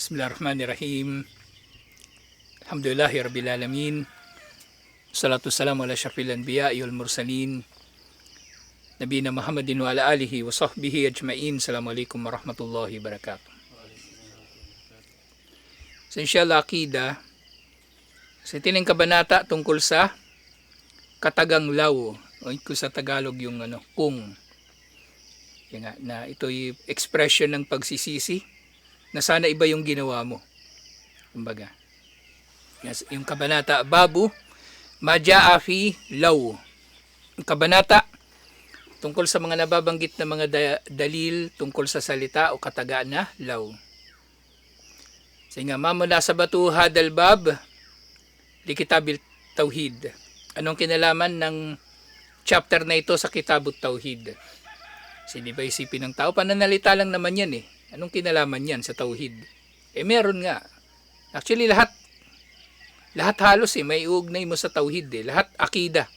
Bismillahirrahmanirrahim. Alhamdulillahi Rabbil Alamin. Salatu wassalamu ala syafil anbiya'i wal mursalin. Nabiyina Muhammadin wa ala alihi wa sahbihi ajma'in. Assalamualaikum warahmatullahi wabarakatuh. So inshallah akida, sa tining kabanata tungkol sa katagang law, o sa Tagalog yung kung. Yan nga, na ito'y expression ng pagsisisi na sana iba yung ginawa mo. Kumbaga, yes, yung kabanata babu maja'a fi law. Yung kabanata tungkol sa mga nababanggit na mga dalil tungkol sa salita o kataga na law. Sige nga, mamunasabatu hadal bab li kitabil tauhid. Anong kinalaman ng chapter na ito sa kitabut tauhid? Kasi di ba isipin ng tao, pananalita lang naman yan eh. Anong kinalaman yan sa tauhid? Meron nga. Actually lahat halos may uugnay mo sa tauhid eh. Lahat akida.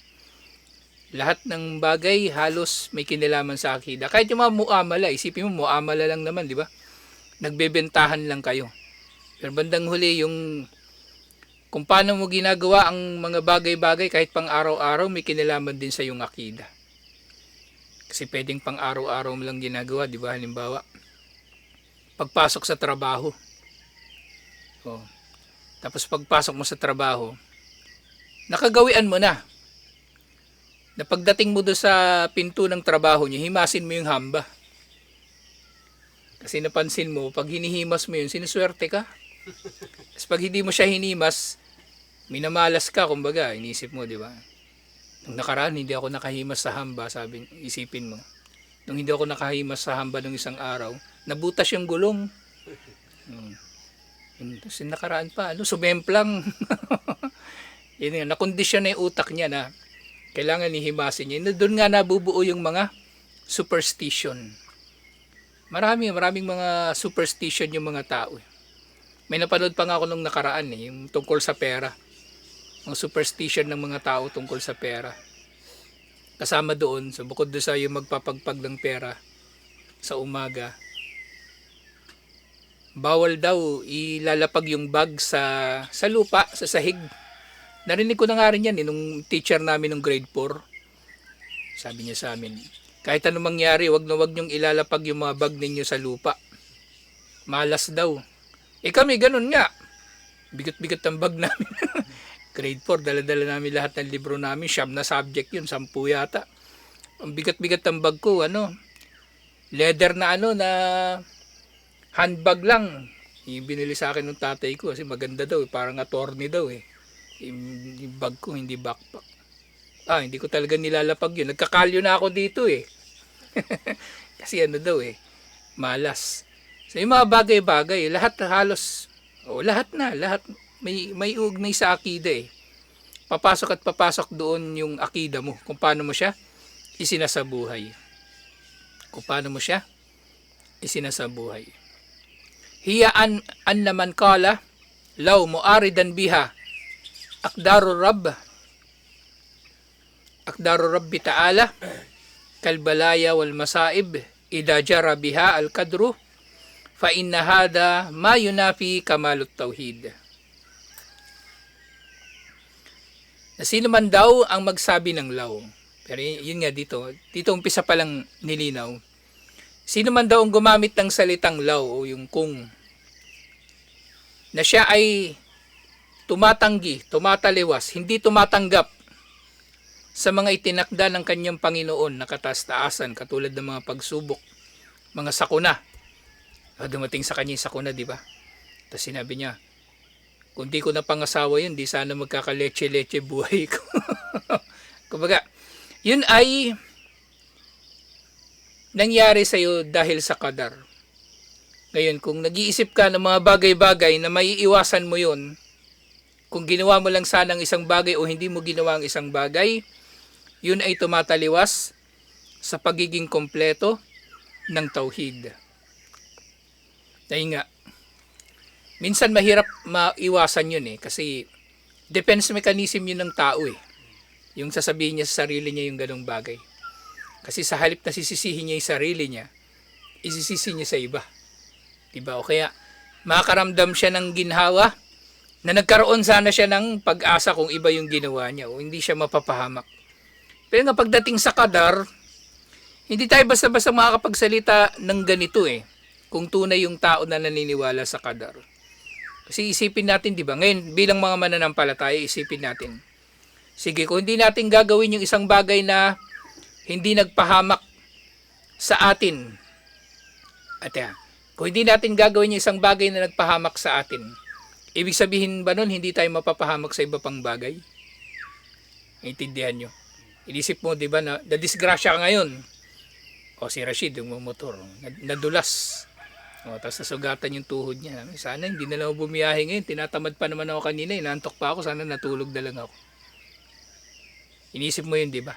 Lahat ng bagay halos may kinalaman sa akida. Kahit yung mga muamala, isipin mo muamala lang naman, di ba? Nagbebentahan lang kayo. Pero bandang huli yung kung paano mo ginagawa ang mga bagay-bagay kahit pang araw-araw, may kinalaman din sa yung akida. Kasi pwedeng pang araw-araw mo lang ginagawa, di ba? Halimbawa, pagpasok sa trabaho. Oh. Tapos pagpasok mo sa trabaho, nakagawian mo na. Na pagdating mo doon sa pinto ng trabaho niya, himasin mo yung hamba. Kasi napansin mo, pag hinihimas mo yun, sinuswerte ka. Tapos pag hindi mo siya hinimas, minamalas ka, kumbaga, inisip mo, di ba? Nung nakaraan, hindi ako nakahimas sa hamba, isipin mo. Nung hindi ako nakahimas sa hamba ng isang araw, nabutas yung gulong. Tapos nakaraan pa, sumemplang. Yun nga, nakondisyon na yung utak niya na kailangan ihimasin niya. Doon nga nabubuo yung mga superstition. Maraming mga superstition yung mga tao. May napanood pa nga ako nung nakaraan yung tungkol sa pera. Ang superstition ng mga tao tungkol sa pera. Kasama doon, so bukod doon sa yung magpapagpag ng pera sa umaga, bawal daw ilalapag yung bag sa lupa, sa sahig. Narinig ko na nga rin yan nung teacher namin nung grade 4. Sabi niya sa amin, kahit anong mangyari, wag niyong ilalapag yung mga bag ninyo sa lupa. Malas daw. Kami ganun nga. Bigat-bigat ang bag namin. Grade 4, dala-dala namin lahat ng libro namin. 9 na subject yun, 10 yata. Ang bigat-bigat ang bag ko, leather na na handbag lang. Binili sa akin ng tatay ko kasi maganda daw, parang attorney daw Yung bag ko, hindi backpack. Hindi ko talaga nilalapag yun. Nagkakalyo na ako dito Kasi malas. So yung mga bagay-bagay, lahat halos, lahat may ugnay sa akida Papasok at papasok doon yung akida mo, kung paano mo siya isinasabuhay. Hiya an naman kala, law muaridan biha, akdaru rabbi ta'ala, kalbalaya wal masaib, idha jara biha al kadru, fa inna hada ma yunafi kamalut tauhid. Na sino man daw ang magsabi ng law. Pero yun nga dito umpisa pa lang nilinaw. Sino man daw ang gumamit ng salitang law o yung kung, na siya ay tumataliwas, hindi tumatanggap sa mga itinakda ng kanyang Panginoon na kataas-taasan katulad ng mga pagsubok, mga sakuna. Dumating sa kanya yung sakuna, di ba? Tapos sinabi niya, kung di ko na pangasawa yun, di sana magkakaleche-leche buhay ko. Kumbaga, yun ay nangyari sa'yo dahil sa qadar. Ngayon, kung nag-iisip ka ng mga bagay-bagay na maiiwasan mo yun, kung ginawa mo lang sana ang isang bagay o hindi mo ginawa ang isang bagay, yun ay tumataliwas sa pagiging kompleto ng tauhid. Dahil nga, minsan mahirap maiwasan yun kasi defense mechanism yun ng tao Yung sasabihin niya sa sarili niya yung ganong bagay. Kasi sa halip na sisisihin niya yung sarili niya, isisisi niya sa iba. Diba? O kaya, Makakaramdam siya ng ginhawa na nagkaroon sana siya ng pag-asa kung iba yung ginawa niya o hindi siya mapapahamak. Pero nga pagdating sa qadar, hindi tayo basta-basta makakapagsalita ng ganito kung tunay yung tao na naniniwala sa qadar. Kasi isipin natin, di ba? Ngayon, bilang mga mananampalataya, isipin natin. Sige, kung hindi natin gagawin yung isang bagay na hindi nagpahamak sa atin, kung hindi natin gagawin yung isang bagay na nagpahamak sa atin, ibig sabihin ba nun, hindi tayo mapapahamak sa iba pang bagay? Intindihan nyo? Inisip mo, di ba, na disgrasya ngayon. O si Rashid, yung motor, nadulas. O, tapos nasugatan yung tuhod niya. Sana hindi na lang ako bumiyahe ngayon. Tinatamad pa naman ako kanina. Inaantok pa ako. Sana natulog na lang ako. Inisip mo yun, di ba?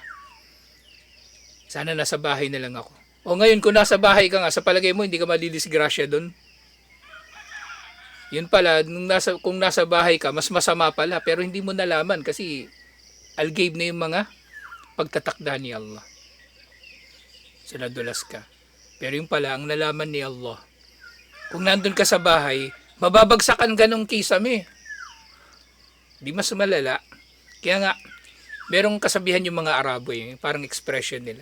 Sana nasa bahay na lang ako. O ngayon, kung nasa bahay ka nga, sa palagay mo, hindi ka madidisgrasya doon. Yun pala, kung nasa bahay ka, mas masama pala. Pero hindi mo nalaman kasi algabe na yung mga pagtatakda ni Allah. So nadulas ka. Pero yung pala, ang nalaman ni Allah, kung nandun ka sa bahay, mababagsakan ganong kisame. Di mas malala. Kaya nga, merong kasabihan yung mga Arabo parang expression nila.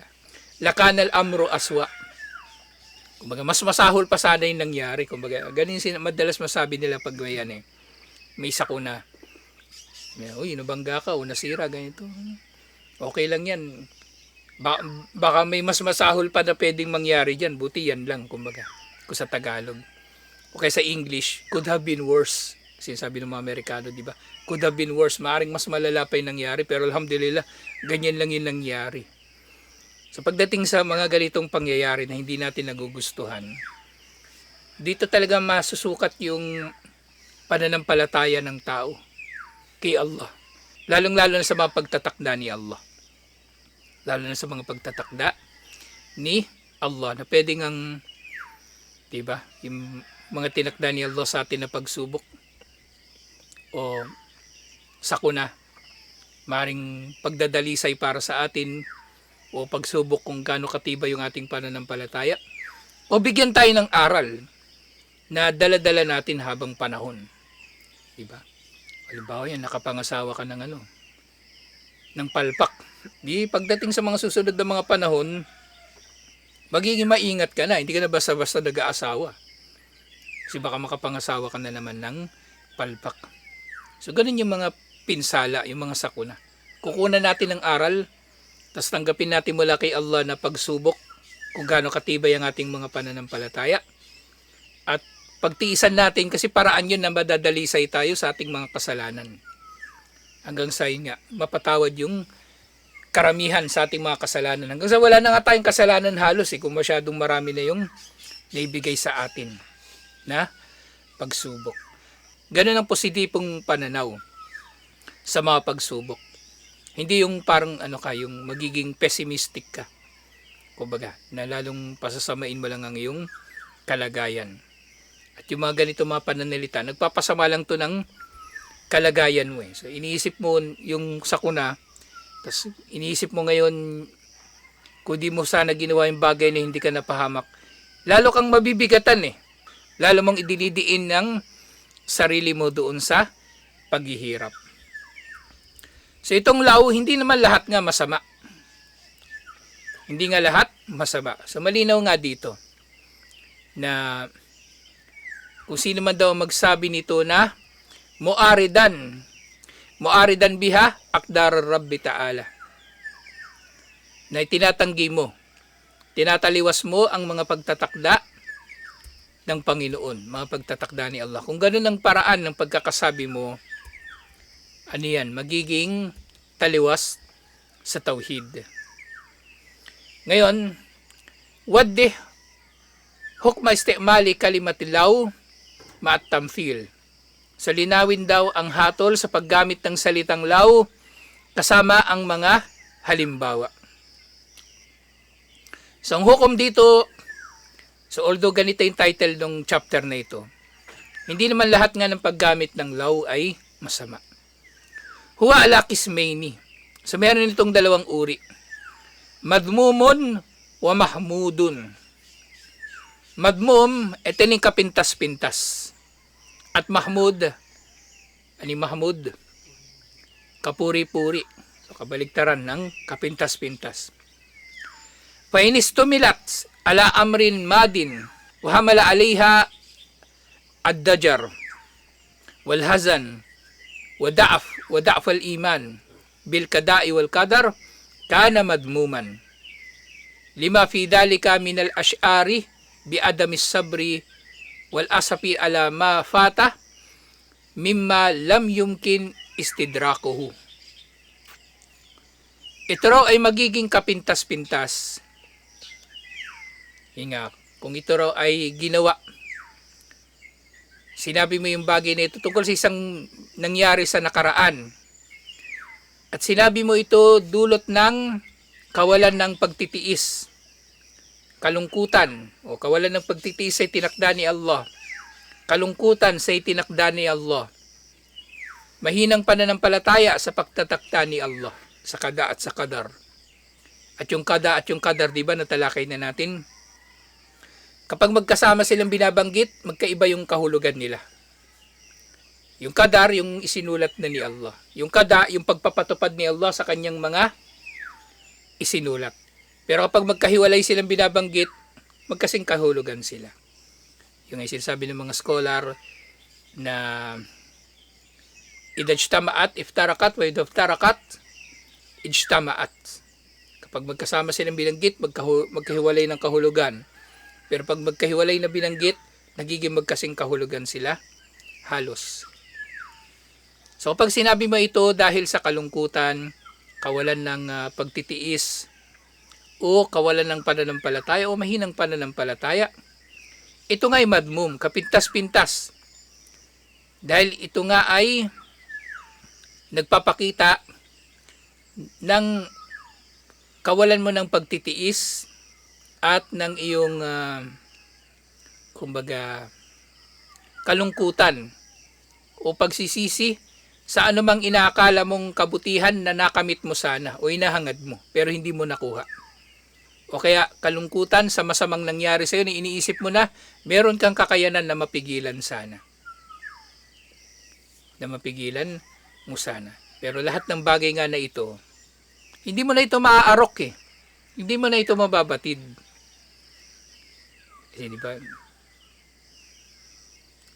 Lakanal amro aswa. Kumbaga, mas masahol pa sana yung nangyari. Kumbaga, ganun madalas masabi nila pag may sakuna. Uy, nabangga ka o nasira, ganito. Okay lang yan. Baka may mas masahol pa na pwedeng mangyari dyan. Buti yan lang, kumbaga. Kung sa Tagalog. Okay, sa English, could have been worse. Kasi sabi ng mga Amerikano, di ba? Could have been worse. Maaring mas malala pa yung nangyari. Pero alhamdulillah, ganyan lang yung nangyari. So pagdating sa mga ganitong pangyayari na hindi natin nagugustuhan, dito talaga masusukat yung pananampalataya ng tao kay Allah. Lalong-lalo na sa mga pagtatakda ni Allah. Lalo na sa mga pagtatakda ni Allah na pwedeng ang, diba, yung mga tinakda ni Allah sa atin na pagsubok o sakuna, maring pagdadalisay para sa atin o pagsubok kung gaano katibay yung ating pananampalataya o bigyan tayo ng aral na dala-dala natin habang panahon. Diba? Halimbawa yan, nakapangasawa ka ng palpak. Di pagdating sa mga susunod na mga panahon, magiging maingat ka na, hindi ka na basta-basta nag-aasawa. Kasi baka makapangasawa ka na naman ng palpak. So ganun yung mga pinsala, yung mga sakuna. Kukunan natin ng aral, tapos tanggapin natin mula kay Allah na pagsubok kung gaano katibay ang ating mga pananampalataya. At pagtiisan natin kasi paraan yun na madadalisay tayo sa ating mga kasalanan. Hanggang sa yun nga, mapatawad yung karamihan sa ating mga kasalanan. Hanggang sa wala na nga tayong kasalanan halos kung masyadong marami na yung naibigay sa atin na pagsubok. Ganun ang positibong pananaw sa mga pagsubok. Hindi yung parang yung magiging pessimistic ka. Kumbaga, na lalong pasasamain mo lang ang iyong kalagayan. At yung mga ganito mga pananalita, nagpapasama lang to ng kalagayan mo. So iniisip mo yung sakuna, tapos iniisip mo ngayon kung di mo sana ginawa yung bagay na hindi ka napahamak, lalo kang mabibigatan lalo mong idinidiin ng sarili mo doon sa paghihirap. So itong law, hindi naman lahat nga masama. Hindi nga lahat masama. So malinaw nga dito na kung sino man daw magsabi nito na mu'aridan biha akdar Rabbi Ta'ala, na tinatanggi mo, tinataliwas mo ang mga pagtatakda ng Panginoon, mga pagtatakda ni Allah. Kung ganun ang paraan ng pagkakasabi mo, magiging taliwas sa tauhid. Ngayon, waddi hukma istimali kalimatilaw ma'at tamthil. So linawin daw ang hatol sa paggamit ng salitang law kasama ang mga halimbawa. So ang hukom dito, so although ganito yung title ng chapter na ito, hindi naman lahat nga ng paggamit ng law ay masama. Huwa ala kismaini. So meron nitong dalawang uri. Madmumun wa mahmudun. Madmum, ito yung kapintas-pintas. At Mahmud, ani Mahmud, kapuri-puri. So kabaligtaran ng kapintas-pintas. Fa in istumilat ala amrin madin wa hamala alaiha ad-dajar wal hazan wa da'f al iman bil kada'i wal qadar kana madmuman lima fi dhalika min al ash'ari bi adamis sabri wal asafi ala ma fata mimma lam yumkin istidrakuhu. Ito raw ay magiging kapintas-pintas. Hinga, kung ito raw ay ginawa, sinabi mo yung bagay na ito tungkol sa isang nangyari sa nakaraan, at sinabi mo ito dulot ng kawalan ng pagtitiis, kalungkutan, o kawalan ng pagtitiis ay tinakda ni Allah, kalungkutan sa itinakda ni Allah, mahinang pananampalataya sa pagtatakda ni Allah, sa kada at sa kadar. At yung kada at yung kadar, di ba, natalakay na natin? Kapag magkasama silang binabanggit, magkaiba yung kahulugan nila. Yung kadar, yung isinulat na ni Allah. Yung kada, yung pagpapatupad ni Allah sa kanyang mga isinulat. Pero kapag magkahiwalay silang binabanggit, magkasing kahulugan sila. Yung ay sinasabi ng mga scholar na idajtama'at iftarakat wa idaftarakat ijtama'at. Kapag magkasama silang binanggit, magkahiwalay ng kahulugan. Pero pag magkahiwalay na binanggit, nagiging magkasing kahulugan sila halos. So kapag sinabi mo ito dahil sa kalungkutan, kawalan ng pagtitiis, o kawalan ng pananampalataya o mahinang pananampalataya, ito nga ay madmum, kapintas-pintas. Dahil ito nga ay nagpapakita ng kawalan mo ng pagtitiis at ng iyong kumbaga kalungkutan o pagsisisi sa anumang inaakala mong kabutihan na nakamit mo sana o inahangad mo pero hindi mo nakuha. O kaya kalungkutan sa masamang nangyari sa iyo na iniisip mo na meron kang kakayanan na mapigilan sana. Na mapigilan mo sana. Pero lahat ng bagay nga na ito, hindi mo na ito maaarok eh. Hindi mo na ito mababatid. Kasi di ba,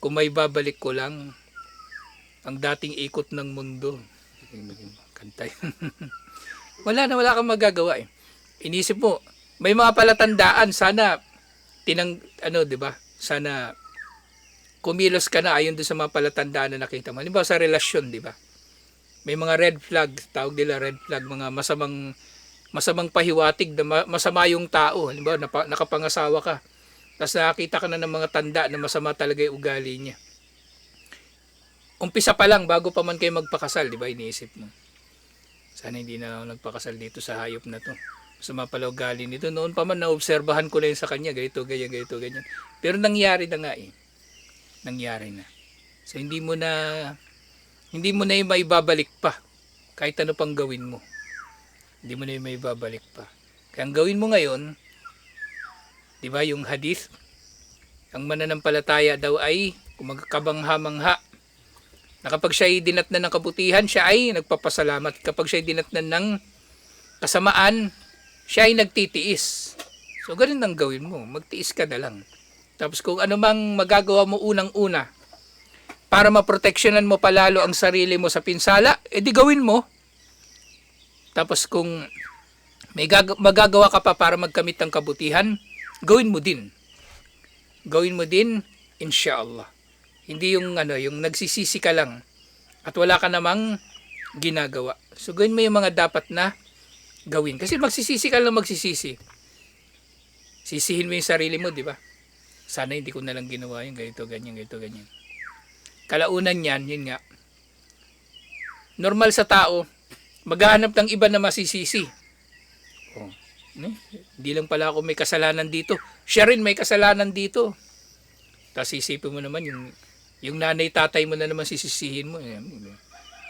kung may babalik ko lang ang dating ikot ng mundo, kantay. wala kang magagawa eh. Inisip mo, may mga palatandaan, sana di ba? Sana kumilos ka na ayon doon sa mga palatandaan na nakita mo. Halimbawa sa relasyon, di ba? May mga red flag, tawag nila red flag, mga masamang pahiwatig na masama yung tao. Halimbawa, nakapangasawa ka. Tapos nakakita ka na ng mga tanda na masama talaga yung ugali niya. Umpisa pa lang, bago pa man kayo magpakasal, di ba? Iniisip mo. Sana hindi na ako nagpakasal dito sa hayop na to. Masama pala ugali nito. Noon pa man, naobserbahan ko na yun sa kanya. Ganito, ganyan. Pero nangyari na nga eh. Nangyari na. So hindi mo na yung maibabalik pa. Kahit ano pang gawin mo. Hindi mo na yung maibabalik pa. Kaya ang gawin mo ngayon, di ba yung hadith, ang mananampalataya daw ay kung magkabangha-mangha na kapag siya ay dinatnan ng kabutihan, siya ay nagpapasalamat. Kapag siya ay dinatnan ng kasamaan, siya ay nagtitiis. So ganun ang gawin mo. Magtiis ka na lang. Tapos kung ano mang magagawa mo unang-una para maproteksyonan mo palalo ang sarili mo sa pinsala, edi gawin mo. Tapos kung may magagawa ka pa para magkamit ng kabutihan, gawin mo din. Gawin mo din, inshallah. Hindi yung yung nagsisisi ka lang at wala ka namang ginagawa. So gawin mo yung mga dapat na gawin. Kasi magsisisi ka lang magsisisi. Sisihin mo yung sarili mo, di ba? Sana hindi ko na lang ginawa yung ganito, ganyan. Kalaunan yan, yun nga. Normal sa tao, maghahanap ng iba na masisisi. Oh, hindi lang pala ako may kasalanan dito. Siya rin may kasalanan dito. Tapos isipin mo naman, yung nanay tatay mo na naman sisisihin mo.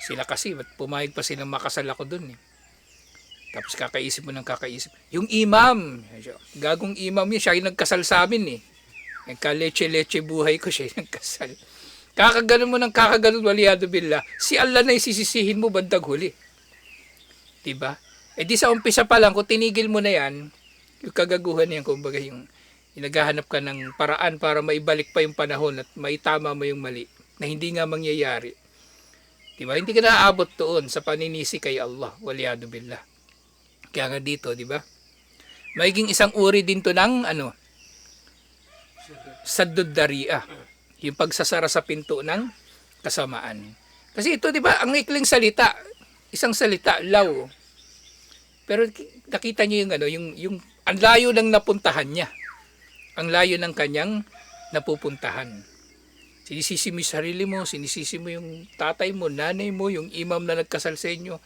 Sila kasi, pumayag pa silang makasal ako dun eh. Tapos kakaisip mo ng kakaisip. Yung imam, gagong imam yun, siya yung nagkasal sa amin eh. Nagka-leche-leche buhay ko, siya yung nagkasal. Kakaganon mo ng kakaganon, waliyado billah. Si Allah na isisisihin mo bandang huli. Diba? Eh di sa umpisa pa lang, kung tinigil mo na yan, yung kagaguhan na yan, kumbaga yung naghahanap ka ng paraan para maibalik pa yung panahon at maitama mo yung mali na hindi nga mangyayari. Diba? Hindi ka naaabot doon sa paninisi kay Allah, waliyado billah. Kaya nga dito, diba? Maiging isang uri din to ng saddud dari'ah, yung pagsasara sa pinto ng kasamaan. Kasi ito, di ba, ang ikling salita, isang salita, law. Pero nakita niyo yung ang layo ng napuntahan niya. Ang layo ng kanyang napupuntahan. Sinisisi mo yung sarili mo, sinisisi mo yung tatay mo, nanay mo, yung imam na nagkasal sa inyo.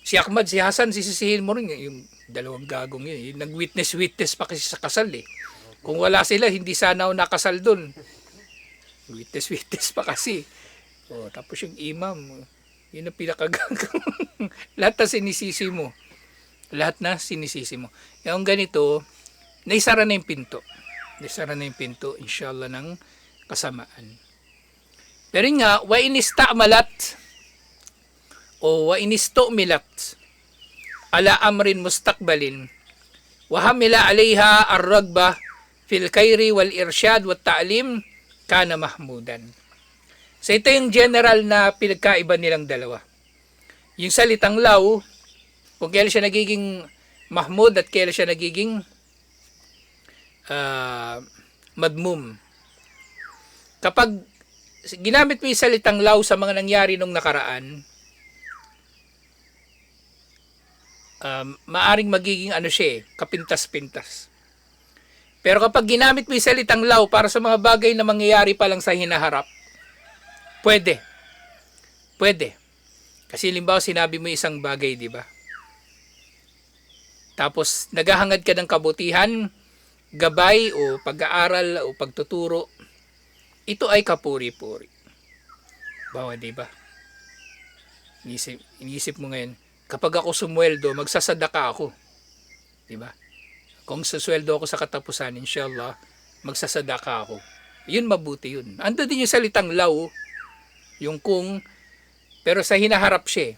Si Ahmad, si Hasan, sisisihin mo rin yung dalawang gagong yun. Yung nag-witness pa kasi sa kasal eh. Kung wala sila, hindi sana ako nakasal doon. Witness pa kasi. Tapos yung imam, yun ang pinakagagawang. Lahat na sinisisi mo. Lahat na sinisisi mo. Yung ganito, naisara na yung pinto. Naisara na yung pinto, inshallah, ng kasamaan. Pero nga, wa inistamalat o wa inistumilat ala amrin mustakbalin wa hamila alaiha ar-ragba fil khairi wal irsyad wat ta'lim kana mahmudan. So ito yung general na pinagkaiba nilang dalawa. Yung salitang law, kung kailan siya nagiging mahmud at kailan siya nagiging madmum. Kapag ginamit mo yung salitang law sa mga nangyari nung nakaraan, maaring magiging kapintas-pintas. Pero kapag ginamit mo yung salitang law para sa mga bagay na mangyayari pa lang sa hinaharap, pwede. Pwede. Kasi limbawa sinabi mo isang bagay, di ba? Tapos naghahangad ka ng kabutihan, gabay o pag-aaral o pagtuturo, ito ay kapuri-puri. Bawa, di ba? Inisip mo ngayon, kapag ako sumweldo, magsasadaka ako. Di ba? Kung susweldo ako sa katapusan, inshallah, magsasadaka ako. Yun, mabuti yun. Ando din yung salitang law, yung kung, pero sa hinaharap siya.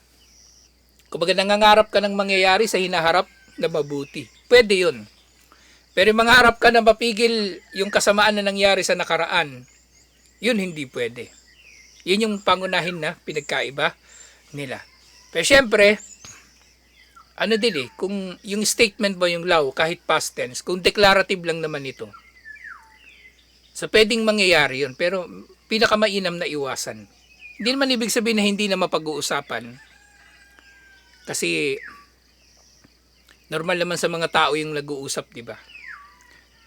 Kumbaga nangangarap ka ng mangyayari sa hinaharap na mabuti. Pwede yun. Pero mangarap ka na mapigil yung kasamaan na nangyari sa nakaraan, yun hindi pwede. Yun yung pangunahin na pinagkaiba nila. Pero syempre, kung yung statement mo yung law, kahit past tense, kung declarative lang naman ito, so pwedeng mangyayari yun, pero pinakamainam na iwasan. Hindi naman ibig sabihin na hindi na mapag-uusapan. Kasi, normal naman sa mga tao yung nag-uusap, di ba?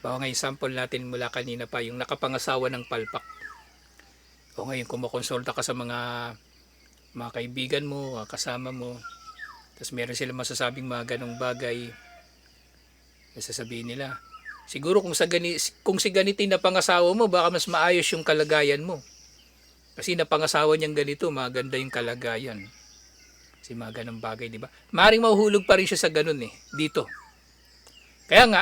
Bawa nga yung sample natin mula kanina pa, yung nakapangasawa ng palpak. O ngayon, kumukonsulta ka sa mga kaibigan mo, kasama mo, tapos meron sila masasabing mga ganong bagay, sasabihin nila, siguro kung si ganitin na pangasawa mo, baka mas maayos yung kalagayan mo. Kasi napangasawa niyang ganito, maganda yung kalagayan. Kasi mga ganong bagay, di ba? Maaaring mahuhulog pa rin siya sa ganon dito. Kaya nga,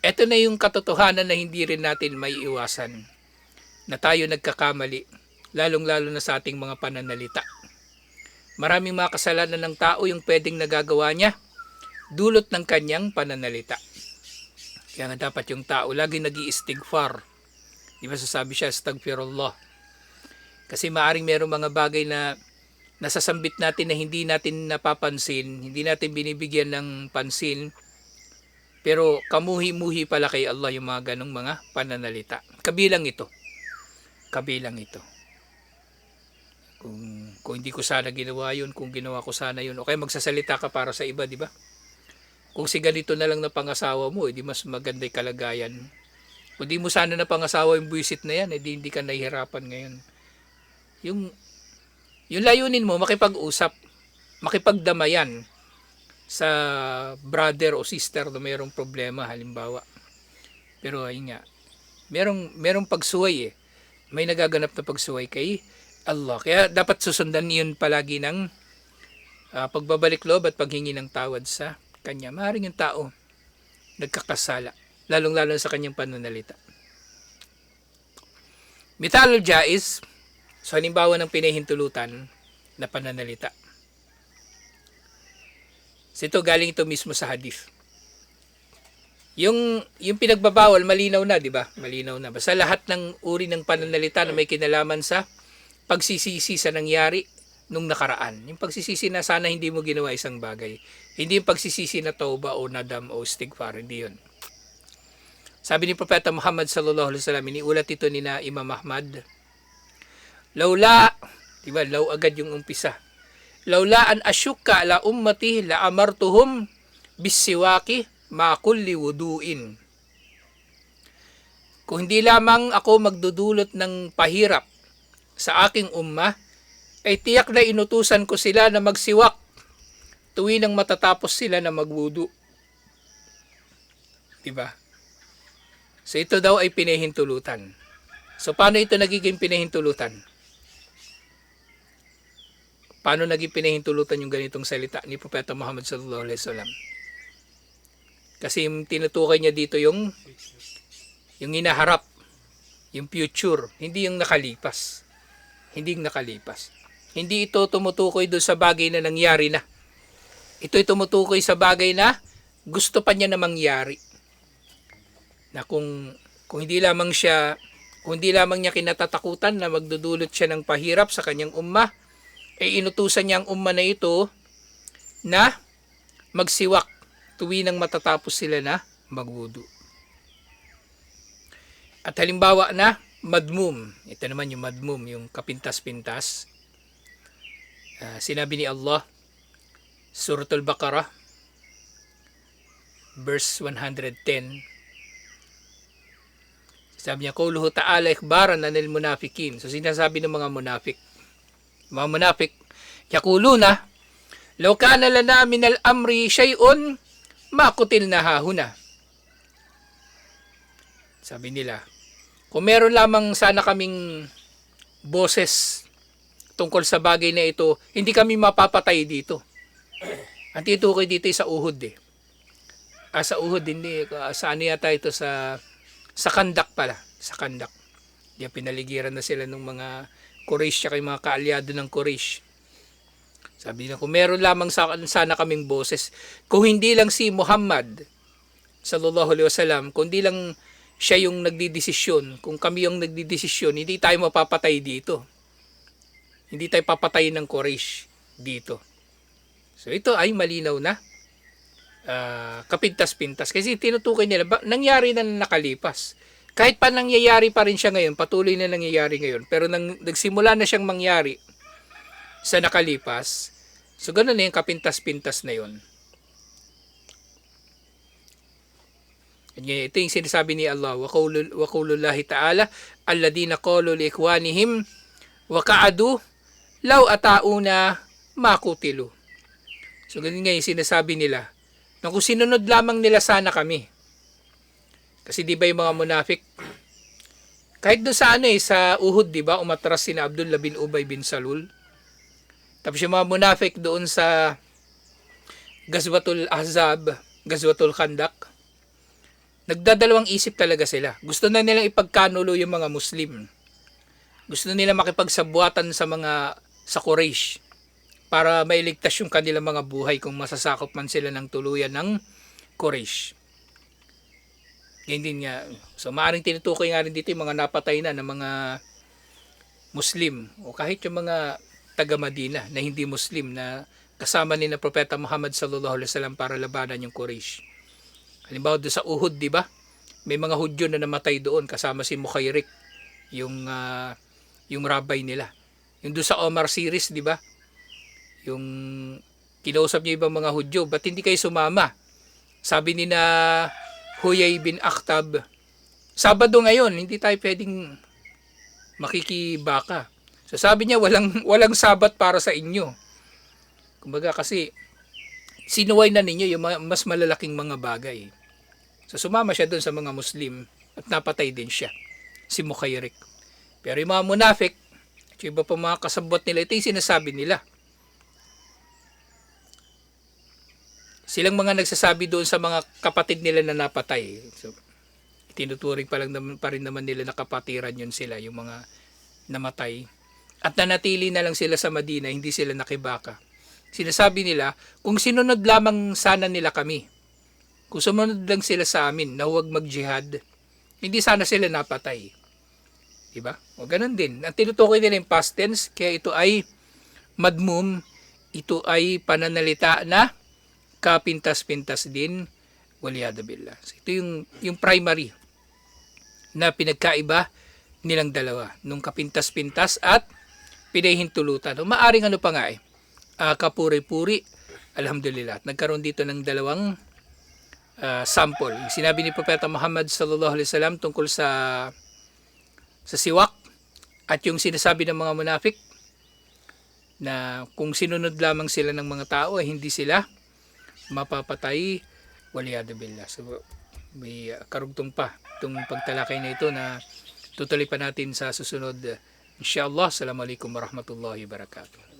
eto na yung katotohanan na hindi rin natin may iwasan, na tayo nagkakamali, lalong-lalo na sa ating mga pananalita. Maraming mga kasalanan ng tao yung pwedeng nagagawa niya dulot ng kanyang pananalita. Kaya nga dapat yung tao lagi nag-iistighfar. Di ba sasabi siya, astaghfirullah. Kasi maaring merong mga bagay na nasasambit natin na hindi natin napapansin, hindi natin binibigyan ng pansin, pero kamuhi-muhi pala kay Allah yung mga ganong mga pananalita. Kabilang ito. Kung hindi ko sana ginawa yun, kung ginawa ko sana yun, okay, magsasalita ka para sa iba, di ba? Kung si ganito na lang na pangasawa mo, edi mas maganda yung kalagayan. Kung di mo sana na pangasawa yung buwisit na yan, edi hindi ka nahihirapan ngayon. Yung layunin mo, makipag-usap, makipagdamayan sa brother o sister na mayroong problema, halimbawa. Pero ayun nga, merong pagsuway may nagaganap na pagsuway kay Allah. Kaya dapat susundan yun palagi ng pagbabalik loob at paghingi ng tawad sa Kanya. Maaaring yung tao nagkakasala, lalong-lalo sa kanyang pananalita. Mithalul jaiz, so halimbawa ng pinahintulutan na pananalita. So ito galing ito mismo sa hadith. Yung pinagbabawal malinaw na, di ba? Malinaw na. Basta lahat ng uri ng pananalita na may kinalaman sa pagsisisi sa nangyari nung nakaraan. Yung pagsisisi na sana hindi mo ginawa isang bagay. Hindi yung pagsisisi na tauba o nadam o istighfar, hindi yun. Sabi ni Propeta Muhammad sallallahu alaihi wasallam, iniulat ito ni na Imam Ahmad. Laula, di ba? Law agad yung umpisa. Laula an asyukka ala ummati la amartuhum bisiwaki ma kulli wuduin. Kung hindi lamang ako magdudulot ng pahirap sa aking umma, ay tiyak na inutusan ko sila na magsiwak tuwing nang matatapos sila na magwudu. Diba? So ito daw ay pinahintulutan. So paano ito nagiging pinahintulutan? Paano naging pinahintulutan yung ganitong salita ni Propeta Muhammad sallallahu alaihi wasallam? Kasi yung tinutukoy niya dito yung hinaharap, yung future, hindi yung nakalipas. Hindi yung nakalipas. Hindi ito tumutukoy doon sa bagay na nangyari na. Ito'y tumutukoy sa bagay na gusto pa niya na mangyari. Na kung hindi lamang niya kinatatakutan na magdudulot siya ng pahirap sa kanyang umma, ay inutusan niya ang umma na ito na magsiwak tuwing nang matatapos sila na magwudu. At halimbawa na madmum, ito naman yung madmum, yung kapintas-pintas. Sinabi ni Allah, Suratul Baqarah, verse 110, sabi niya, Qawluhu ta'ala ikhbaran anil munafikin. So sinasabi ng mga munafik. Mga munafik, yakuluna, law kana lana minal amri shay'un, makutilna hahuna. Sabi nila, kung meron lamang sana kaming boses tungkol sa bagay na ito, hindi kami mapapatay dito. Ang titukoy dito ay sa Uhud eh. Sa Uhud, hindi. Sa ano yata ito sa Kandak pala. Sa Kandak. Diyan pinaligiran na sila ng mga Quraysh at mga kaalyado ng Quraysh. Sabi nila, kung meron lamang sana kaming boses, kung hindi lang si Muhammad sallallahu alaihi wasallam, kung hindi lang siya yung nagdidesisyon, kung kami yung nagdidesisyon, hindi tayo mapapatay dito. Hindi tayo papatayin ng Quraysh dito. So ito ay malinaw na kapintas-pintas. Kasi tinutukoy nila, nangyari na nakalipas. Kahit pa nangyayari pa rin siya ngayon, patuloy na nangyayari ngayon, pero nagsimula na siyang mangyari sa nakalipas, so ganun na yung kapintas-pintas na yun. Ito yung sinasabi ni Allah, wa qawlullahi ta'ala, alladina qalu li ikhwanihim wa ka'adu law atauna makutilu. So ganun nga yung sinasabi nila, na kung sinunod lamang nila sana kami. Kasi di ba yung mga munafik, kahit doon sa sa Uhud, di ba, umatras sina Abdullah bin Ubay bin Salul. Tapos yung mga munafik doon sa Ghazwatul Ahzab, Ghazwatul Khandak, nagdadalawang isip talaga sila. Gusto na nilang ipagkanulo yung mga Muslim. Gusto na nila makipagsabuatan sa Quraysh para mailigtas yung kanilang mga buhay kung masasakop man sila ng tuluyan ng Quraysh. Yan din nga. So maaaring tinutukoy nga rin dito yung mga napatay na ng mga Muslim o kahit yung mga taga-Madina na hindi Muslim na kasama ni na Propeta Muhammad sallallahu alaihi wasallam para labanan yung Quraysh. Halimbawa doon sa Uhud, di ba? May mga Hudyo na namatay doon kasama si Mukhayrik, yung rabbi nila. Yung doon sa Omar series, di ba? Yung kinausap niya ibang mga Hudyo, ba't hindi kayo sumama? Sabi ni na Huyay bin Akhtab, Sabado ngayon, hindi tayo pwedeng makikibaka. So sabi niya, walang Sabat para sa inyo. Kumbaga kasi sinuway na ninyo yung mas malalaking mga bagay. So sumama siya doon sa mga Muslim at napatay din siya, si Mukhayrik. Pero yung mga munafik, yung iba pa mga kasabot nila, ito yung sinasabi nila. Silang mga nagsasabi doon sa mga kapatid nila na napatay. So, Itinuturing pa rin naman nila na kapatiran yun sila, yung mga namatay. At nanatili na lang sila sa Madina, hindi sila nakibaka. Sinasabi nila, kung sinunod lamang sana nila kami, kung sumunod lang sila sa amin na huwag mag-jihad, hindi sana sila napatay. Diba? O ganun din. Ang tinutukoy nila yung past tense, kaya ito ay madmum, ito ay pananalita na kapintas-pintas din, waliyadu billah. So, ito yung primary na pinagkaiba nilang dalawa. Nung kapintas-pintas at pinahintulutan. O maaring ano pa nga kapuri-puri, alhamdulillah. Nagkaroon dito ng dalawang sample. Yung sinabi ni Propeta Muhammad sallallahu alaihi wasallam tungkol sa siwak at yung sinasabi ng mga munafik na kung sinunod lamang sila ng mga tao ay hindi sila mapapatay, waliyadu billah. So may karugtong pa itong pagtalakay na ito na tutuloy pa natin sa susunod. Inshallah. Assalamualaikum warahmatullahi wabarakatuh.